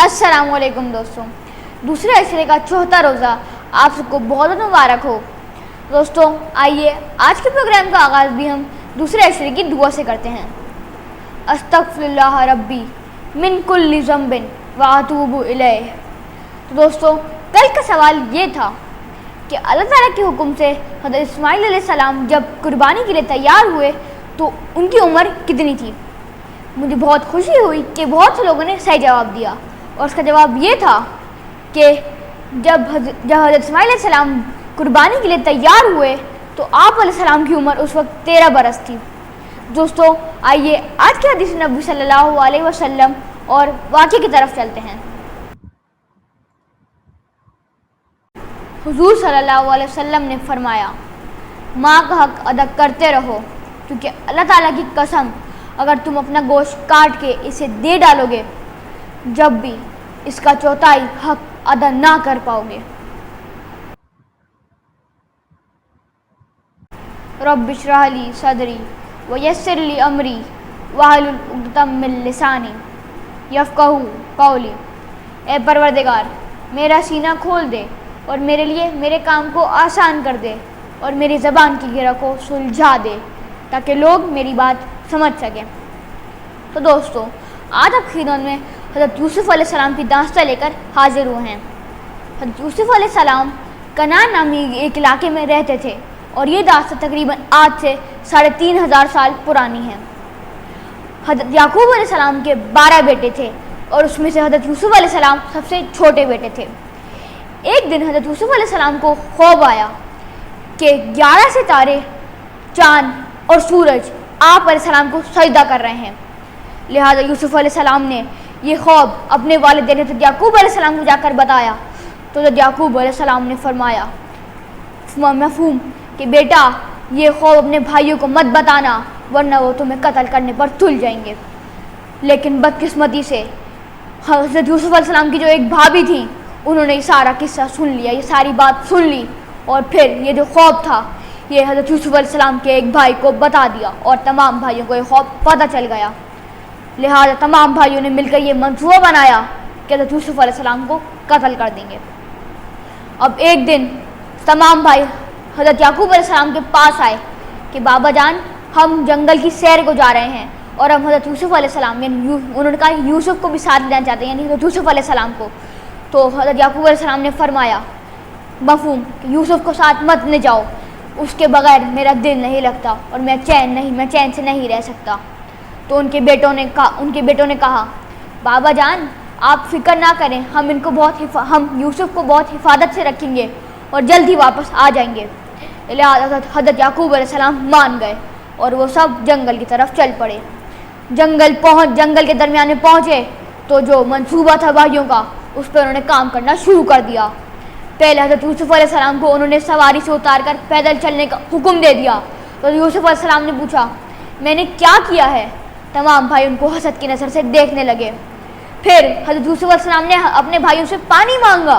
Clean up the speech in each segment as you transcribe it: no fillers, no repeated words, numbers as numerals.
अस्सलाम वालेकुम दोस्तों, दूसरे अशरे का चौथा रोज़ा आप सबको बहुत बहुत मुबारक हो। दोस्तों आइए आज के प्रोग्राम का आगाज़ भी हम दूसरे अशरे की दुआ से करते हैं। अस्तगफिरुल्लाह रब्बी मिन कुल्लि ज़ंबिन व अतूबु इलैह। तो दोस्तों कल का सवाल ये था कि अल्लाह ताला के हुक्म से हज़रत इस्माइल अलैहिस्सलाम जब कुर्बानी के लिए तैयार हुए तो उनकी उम्र कितनी थी। मुझे बहुत खुशी हुई कि बहुत से लोगों ने सही जवाब दिया और उसका जवाब ये था कि जब हज़रत इस्माइल अलैहिस्सलाम कुर्बानी के लिए तैयार हुए तो आप अलैहिस्सलाम की उम्र उस वक्त 13 बरस थी। दोस्तों आइए आज के हदीस नबी सल्लल्लाहु अलैहि वसल्लम और वाक़े की तरफ चलते हैं। हुज़ूर सल्लल्लाहु अलैहि वसल्लम ने फरमाया, माँ का हक अदा करते रहो, क्योंकि अल्लाह ताला की कसम अगर तुम अपना गोश्त काट के इसे दे डालोगे जब भी इसका चौथाई हक अदा ना कर पाओगे। रब्बि इश्रह ली सदरी व यस्सिर ली अमरी वहलुल उक़दतम मिन लिसानी यफ़क़हू क़ौली। ए परवरदिगार, मेरा सीना खोल दे और मेरे लिए मेरे काम को आसान कर दे और मेरी ज़बान की गिरह को सुलझा दे ताकि लोग मेरी बात समझ सकें। तो दोस्तों आज आप खिदमत में हज़रत यूसुफ़ अलैहिस्सलाम की दास्तां लेकर हाजिर हुए हैं। हज़रत यूसुफ़ अलैहिस्सलाम कनान नामी एक इलाके में रहते थे और ये दास्तां तकरीबन आज से 3500 साल पुरानी है। हज़रत याकूब अलैहिस्सलाम के 12 बेटे थे और उसमें से हज़रत यूसुफ़ अलैहिस्सलाम सबसे छोटे बेटे थे। एक दिन हज़रत यूसुफ़ अलैहिस्सलाम को ख्वाब आया कि 11 सितारे, चाँद और सूरज आप अलैहिस्सलाम को सजदा कर रहे हैं। लिहाजा यूसुफ़ अलैहिस्सलाम ने ये ख्वाब अपने वालिदैन हज़रत याकूब अलैहिस्सलाम को जाकर बताया तो हज़रत याकूब अलैहिस्सलाम ने फरमाया मफ़हूम कि बेटा ये ख्वाब अपने भाइयों को मत बताना वरना वो तुम्हें कत्ल करने पर तुल जाएंगे। लेकिन बदकिस्मती से हज़रत यूसुफ़ अलैहिस्सलाम की जो एक भाभी थी उन्होंने ये सारा किस्सा सुन लिया, ये सारी बात सुन ली और फिर ये जो ख्वाब था ये हज़रत यूसुफ़ अलैहिस्सलाम के एक भाई को बता दिया और तमाम भाइयों को ये ख्वाब पता चल गया। लिहाजा तमाम भाइयों ने मिलकर ये मंसूबा बनाया कि हज़रत यूसुफ़ अलैहिस्सलाम को कत्ल कर देंगे। अब एक दिन तमाम भाई हज़रत याकूब अलैहिस्सलाम के पास आए कि बाबा जान, हम जंगल की सैर को जा रहे हैं और हम हज़रत यूसुफ़ अलैहिस्सलाम यानी उन्होंने कहा यूसुफ़ को भी साथ लेना चाहते हैं, यानी हज़रत यूसुफ़ अलैहिस्सलाम को। तो हज़रत याकूब अलैहिस्सलाम ने फरमाया मफ़हूम कि यूसुफ़ को साथ मत ले जाओ, उसके बगैर मेरा दिल नहीं लगता और मैं चैन से नहीं रह सकता। तो उनके बेटों ने कहा बाबा जान, आप फ़िक्र ना करें, हम यूसुफ़ को बहुत हिफाजत से रखेंगे और जल्द ही वापस आ जाएंगे। हज़रत याकूब अलैहिस्सलाम मान गए और वो सब जंगल की तरफ चल पड़े। जंगल के दरमियान में पहुँचे तो जो मंसूबा था भाइयों का उस पर उन्होंने काम करना शुरू कर दिया। पहले हज़रत यूसुफ़ अलैहिस्सलाम को उन्होंने सवारी से उतार कर पैदल चलने का हुक्म दे दिया। तो यूसुफ़ अलैहिस्सलाम ने पूछा मैंने क्या किया है। तमाम भाई उनको हसद की नज़र से देखने लगे। फिर हज़रत यूसुफ़ अलैहिस्सलाम ने अपने भाइयों से पानी मांगा,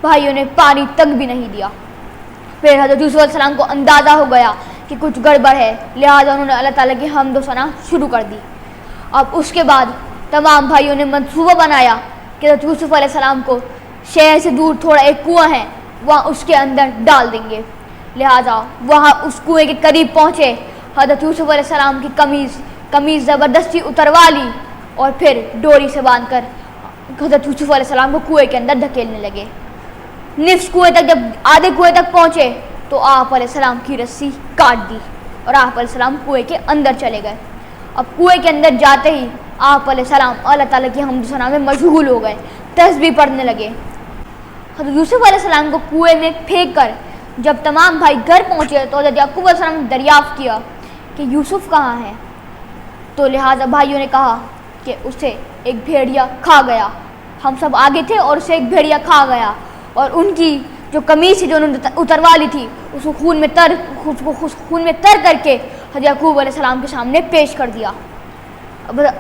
भाइयों ने पानी तक भी नहीं दिया। फिर हज़रत यूसुफ़ अलैहिस्सलाम को अंदाज़ा हो गया कि कुछ गड़बड़ है, लिहाजा उन्होंने अल्लाह ताला की हम्द व सना शुरू कर दी। अब उसके बाद तमाम भाइयों ने मंसूबा बनाया कि हज़रत यूसुफ़ अलैहिस्सलाम को शहर से दूर थोड़ा एक कुआं है वहाँ उसके अंदर डाल देंगे। लिहाजा वहाँ उस कुएँ के करीब पहुँचे, हज़रत यूसुफ़ अलैहिस्सलाम की कमीज़ ज़बरदस्ती उतरवा ली और फिर डोरी से बांधकर हज़रत यूसुफ़ अलैहिस्सलाम को कुएँ के अंदर धकेलने लगे। जब आधे कुएँ तक पहुँचे तो आप अलैहिस्सलाम की रस्सी काट दी और आप अलैहिस्सलाम कुएँ के अंदर चले गए। अब कुएँ के अंदर जाते ही आप अलैहिस्सलाम अल्लाह ताला की हम्द व सना में मशगूल हो गए, तस्बीह पढ़ने लगे। हज़रत यूसुफ़ अलैहिस्सलाम को कुएँ में फेंक कर जब तमाम भाई घर पहुँचे तो हज़रत याकूब अलैहिस्सलाम ने दरियाफ़्त किया कि यूसुफ़ कहाँ है। तो लिहाजा भाइयों ने कहा कि उसे एक भेड़िया खा गया। हम सब आगे थे और उसे एक भेड़िया खा गया और उनकी जो कमीज़ थी जो उन्होंने उतरवा ली थी उसको खून में तर करके हज़रत याकूब अलैहिस्सलाम के सामने पेश कर दिया।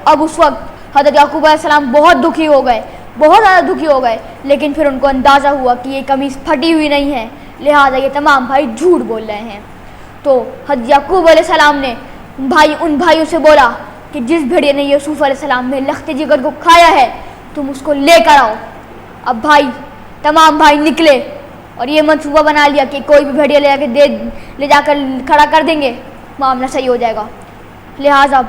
अब उस वक्त हज़रत याकूब अलैहिस्सलाम बहुत ज़्यादा दुखी हो गए, लेकिन फिर उनको अंदाज़ा हुआ कि ये कमीज़ फटी हुई नहीं है, लिहाजा ये तमाम भाई झूठ बोल रहे हैं। तो हज़रत याकूब अलैहिस्सलाम ने उन भाइयों से बोला कि जिस भेड़िए ने यूसुफ़ अलैहिस्सलाम में लख्त जिगर को खाया है तुम उसको लेकर आओ। अब भाई तमाम भाई निकले और ये मंसूबा बना लिया कि कोई भी भेड़िया ले जाकर खड़ा कर देंगे, मामला सही हो जाएगा। लिहाजा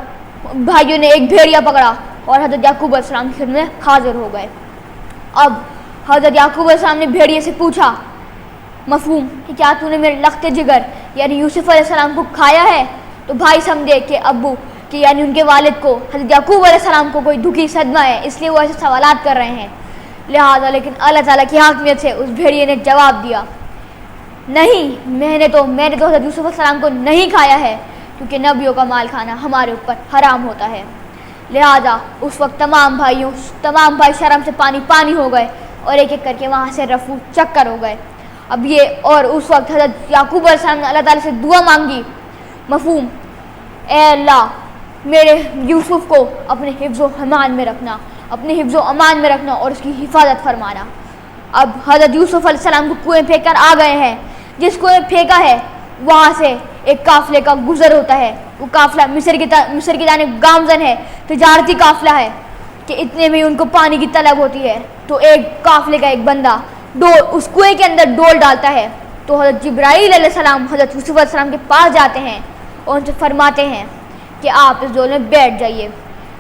भाइयों ने एक भेड़िया पकड़ा और हज़रत याकूब अलैहिस्सलाम की खिदमत में हाजिर हो गए। अब हज़रत याकूब अलैहिस्सलाम ने भेड़िए से पूछा मफहूम कि क्या तूने मेरे लख्ते जिगर यानी यूसुफ अलैहिस्सलाम को खाया है? तो भाई समझे कि अब्बू कि यानी उनके वालिद को हज़रत याकूब अलैहिस्सलाम को कोई दुखी सदमा है, इसलिए वो ऐसे सवालात कर रहे हैं। लिहाजा लेकिन अल्लाह ताला की हाकमियत से उस भेड़िए ने जवाब दिया, नहीं, मैंने तो हज़रत यूसुफ अलैहिस्सलाम को नहीं खाया है, क्योंकि नबियों का माल खाना हमारे ऊपर हराम होता है। लिहाजा उस वक्त तमाम भाई शर्म से पानी हो गए और एक एक करके वहाँ से रफू चक्कर हो गए। अब ये और उस वक्त हज़रत याकूब अलैहिस्सलाम ने अल्लाह ताला से दुआ मांगी, मफहूम, ए अल्लाह मेरे यूसुफ को अपने हिफ्ज़ो अमान में रखना, अपने हिफ्ज़ो अमान में रखना और उसकी हिफाजत फरमाना। अब हज़रत यूसुफ अलैहिस्सलाम को कुएं फेंक कर आ गए हैं। जिस कुएं फेंका है वहाँ से एक काफ़िले का गुज़र होता है। वो काफ़िला मिस्र की जानिब गामज़न है, तिजारती काफ़िला है कि इतने में उनको पानी की तलब होती है। तो एक काफ़िले का एक बंदा उस कुएं के अंदर डोल डालता है। तो हज़रत जिब्राईल अलैहिस्सलाम हज़रत यूसुफ अलैहिस्सलाम के पास जाते हैं और उनसे फरमाते हैं कि आप इस डोल में बैठ जाइए।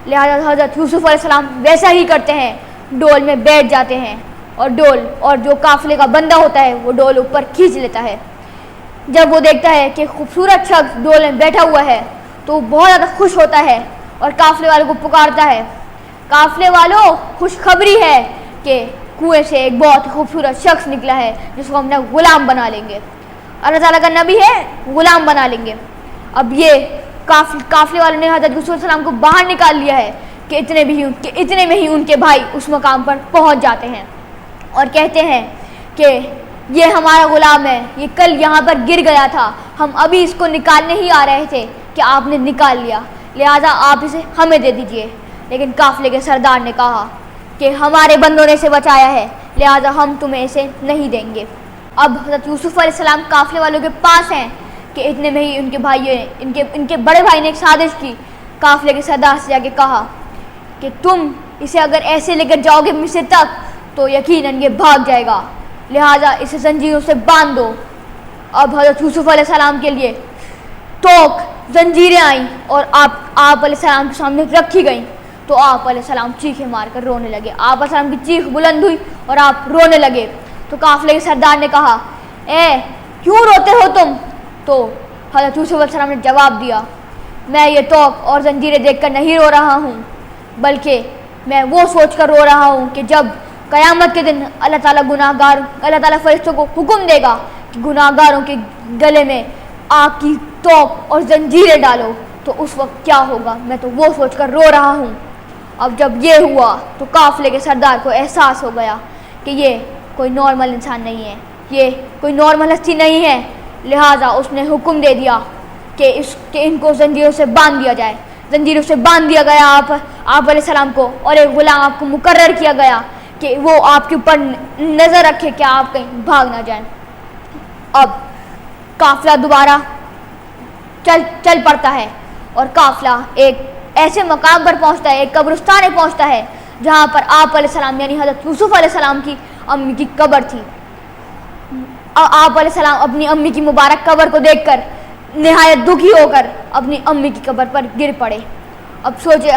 लिहाजा हज़रत यूसुफ अलैहिस्सलाम वैसा ही करते हैं, डोल में बैठ जाते हैं और जो काफ़िले का बंदा होता है वो डोल ऊपर खींच लेता है। जब वो देखता है कि खूबसूरत शख्स डोल में बैठा हुआ है तो वो बहुत ज़्यादा खुश होता है और काफ़िले वालों को पुकारता है, काफ़िले वालों, खुशखबरी है कि कुएं से एक बहुत खूबसूरत शख्स निकला है जिसको हम अपना गुलाम बना लेंगे। अल्लाह ताला का नबी है, गुलाम बना लेंगे। अब ये काफ़िले वालों ने हज़रत यूसुफ अलैहिस्सलाम को बाहर निकाल लिया है कि इतने में ही उनके भाई उस मकाम पर पहुंच जाते हैं और कहते हैं कि ये हमारा गुलाम है, ये कल यहाँ पर गिर गया था, हम अभी इसको निकालने ही आ रहे थे कि आपने निकाल लिया, लिहाजा आप इसे हमें दे दीजिए। लेकिन काफ़िले के सरदार ने कहा कि हमारे बंदों ने इसे बचाया है, लिहाजा हम तुम्हें इसे नहीं देंगे। अब हज़रत यूसुफ अलैहिस्सलाम काफ़िले वालों के पास हैं कि इतने में ही उनके भाइयों ने इनके बड़े भाई ने एक साजिश की। काफ़िले के सरदार से जाके कहा कि तुम इसे अगर ऐसे लेकर जाओगे मिस्र तक तो यकीनन ये भाग जाएगा, लिहाजा इसे जंजीरों से बांध दो। अब हज़रत यूसुफ अलैहिस्सलाम के लिए तोक जंजीरें आईं और आप अलैहिस्सलाम के सामने रखी गईं। तो आप अलैहिस्सलाम चीखें मारकर रोने लगे। आप अलैहिस्सलाम की चीख बुलंद हुई और आप रोने लगे। तो काफ़िले के सरदार ने कहा, ए क्यों रोते हो तुम? तो हज़रत यूसुफ अलैहिस्सलाम ने जवाब दिया, मैं ये तोक और जंजीरें देखकर नहीं रो रहा हूँ, बल्कि मैं वो सोच कर रो रहा हूँ कि जब क़यामत के दिन अल्लाह ताला फरिश्तों को हुक्म देगा कि गुनाहगारों के गले में आग की तोक और जंजीरें डालो, तो उस वक्त क्या होगा, मैं तो वो सोच कर रो रहा हूँ। अब जब ये हुआ तो काफ़िले के सरदार को एहसास हो गया कि ये कोई नॉर्मल इंसान नहीं है, ये कोई नॉर्मल हस्ती नहीं है। लिहाजा उसने हुक्म दे दिया कि इनको जंजीरों से बांध दिया जाए। जंजीरों से बांध दिया गया आप अलैहिस्सलाम को, और एक गुलाम आपको मुकर्रर किया गया कि वो आपके ऊपर नज़र रखे कि आप कहीं भाग ना जाएं। अब काफ़िला दोबारा चल पड़ता है और काफ़िला एक ऐसे मकाम पर पहुंचता है, एक कब्रिस्तान में पहुंचता है जहां पर आप अलैहिस्सलाम यानी हज़रत यूसुफ अलैहिस्सलाम की अम्मी की कब्र थी। आप अलैहिस्सलाम अपनी अम्मी की मुबारक कब्र को देखकर निहायत दुखी होकर अपनी अम्मी की कब्र पर गिर पड़े। अब सोचे,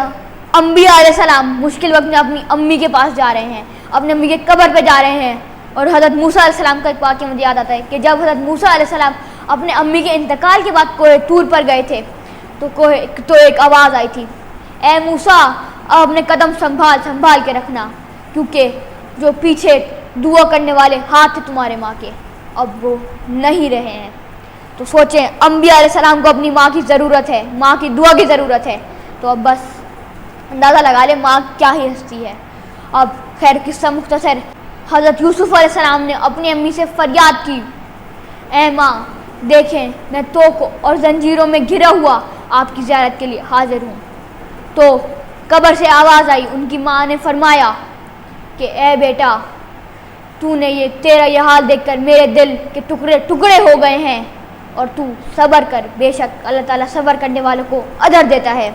अंबिया अलैहिस्सलाम मुश्किल वक्त में अपनी अम्मी के पास जा रहे हैं, अपनी अम्मी के कब्र पे जा रहे हैं। और हज़रत मूसा अलैहिस्सलाम का एक वाक़या मुझे याद आता है कि जब हज़रत मूसा अलैहिस्सलाम अपने अम्मी के इंतकाल के बाद कोहे तूर पर गए थे तो एक आवाज़ आई थी, ए मूसा, अब अपने कदम संभाल के रखना, क्योंकि जो पीछे दुआ करने वाले हाथ थे तुम्हारे माँ के, अब वो नहीं रहे हैं। तो सोचें, अंबिया अलैहिस्सलाम को अपनी माँ की ज़रूरत है, माँ की दुआ की ज़रूरत है। तो अब बस अंदाज़ा लगा ले माँ क्या ही हस्ती है। अब खैर किस्सा मुख्तसर, हज़रत यूसुफ अलैहिस्सलाम ने अपनी अम्मी से फरियाद की, ए माँ देखें, मैं तोक और जंजीरों में घिरा हुआ आपकी ज़ियारत के लिए हाजिर हूँ। तो कब्र से आवाज़ आई, उनकी माँ ने फरमाया कि ए बेटा, तेरा यह हाल देखकर मेरे दिल के टुकड़े टुकड़े हो गए हैं, और तू सब्र कर, बेशक अल्लाह ताला सब्र करने वालों को अजर देता है।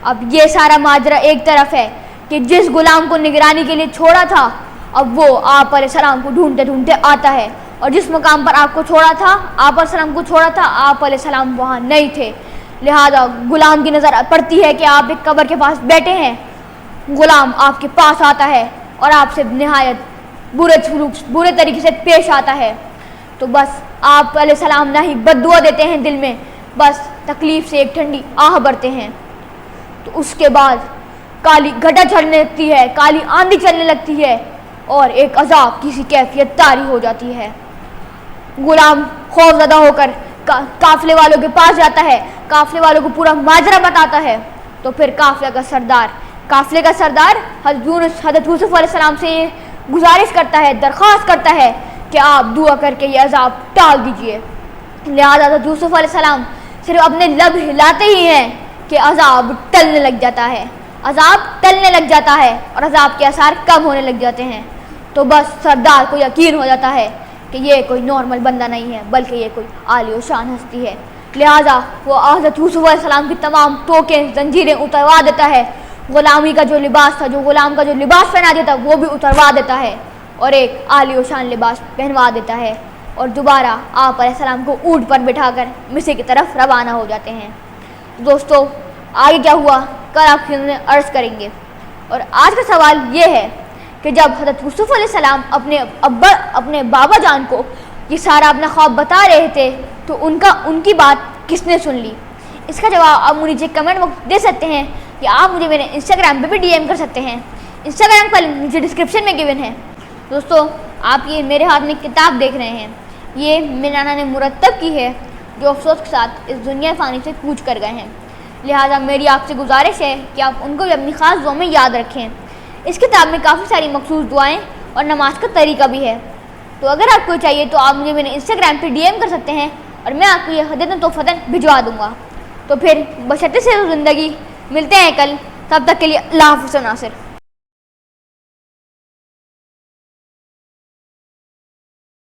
अब ये सारा माजरा एक तरफ है کہ جس غلام کو نگرانی کے لیے چھوڑا تھا اب وہ آپ علیہ السلام کو ڈھونڈتے ڈھونڈتے آتا ہے، اور جس مقام پر آپ کو چھوڑا تھا، آپ علیہ السلام کو چھوڑا تھا، آپ علیہ السلام وہاں نہیں تھے۔ لہذا غلام کی نظر پڑتی ہے کہ آپ ایک قبر کے پاس بیٹھے ہیں، غلام آپ کے پاس آتا ہے اور آپ سے نہایت برے طریقے سے پیش آتا ہے، تو بس آپ علیہ السلام نہ ہی بد دعا دیتے ہیں دل میں، بس تکلیف سے ایک ٹھنڈی آہ بھرتے ہیں۔ تو اس کے بعد کالی گھٹا چڑھنے لگتی ہے، کالی آندھی چلنے لگتی ہے، اور ایک عذاب کسی کیفیت طاری ہو جاتی ہے۔ غلام خوف زدہ ہو کر قافلے والوں کے پاس جاتا ہے، قافلے والوں کو پورا ماجرا بتاتا ہے، تو پھر قافلے کا سردار حضرت یوسف علیہ السلام سے یہ گزارش کرتا ہے، درخواست کرتا ہے کہ آپ دعا کر کے یہ عذاب ٹال دیجئے۔ لہذا حضرت یوسف علیہ السلام صرف اپنے لب ہلاتے ہی ہیں کہ عذاب ٹلنے لگ جاتا ہے اور عذاب کے اثار کم ہونے لگ جاتے ہیں۔ تو بس سردار کو یقین ہو جاتا ہے کہ یہ کوئی نارمل بندہ نہیں ہے بلکہ یہ کوئی عالی و شان ہستی ہے۔ لہذا وہ حضرت یوسف علیہ السلام کی تمام ٹوکیں زنجیریں اتروا دیتا ہے، غلامی کا جو لباس تھا، جو غلام کا جو لباس پہنا دیتا وہ بھی اتروا دیتا ہے اور ایک عالی و شان لباس پہنوا دیتا ہے، اور دوبارہ آپ علیہ السلام کو اونٹ پر بٹھا کر مصر کی طرف روانہ ہو جاتے ہیں۔ دوستو آگے کیا ہوا کل آپ سے عرض کریں گے، اور آج کا سوال یہ ہے کہ جب حضرت یوسف علیہ السلام اپنے بابا جان کو یہ سارا اپنا خواب بتا رہے تھے تو ان کی بات کس نے سن لی؟ اس کا جواب آپ مجھے نیچے کمنٹ باکس دے سکتے ہیں، یا آپ مجھے میرے انسٹاگرام پہ بھی ڈی ایم کر سکتے ہیں۔ انسٹاگرام کا لنک نیچے ڈسکرپشن میں گیون ہے۔ دوستو آپ یہ میرے ہاتھ میں کتاب دیکھ رہے ہیں، یہ میرے نانا نے مرتب کی ہے جو افسوس کے ساتھ اس دنیا فانی سے کوچ کر گئے ہیں، لہٰذا میری آپ سے گزارش ہے کہ آپ ان کو بھی اپنی خاص دعاؤں میں یاد رکھیں۔ اس کتاب میں کافی ساری مخصوص دعائیں اور نماز کا طریقہ بھی ہے، تو اگر آپ کو چاہیے تو آپ مجھے میرے انسٹاگرام پہ ڈی ایم کر سکتے ہیں اور میں آپ کو یہ ہدیۃ تحفتاً بھجوا دوں گا۔ تو پھر بشرط سے زندگی ملتے ہیں کل، تب تک کے لیے اللہ حافظ و ناصر۔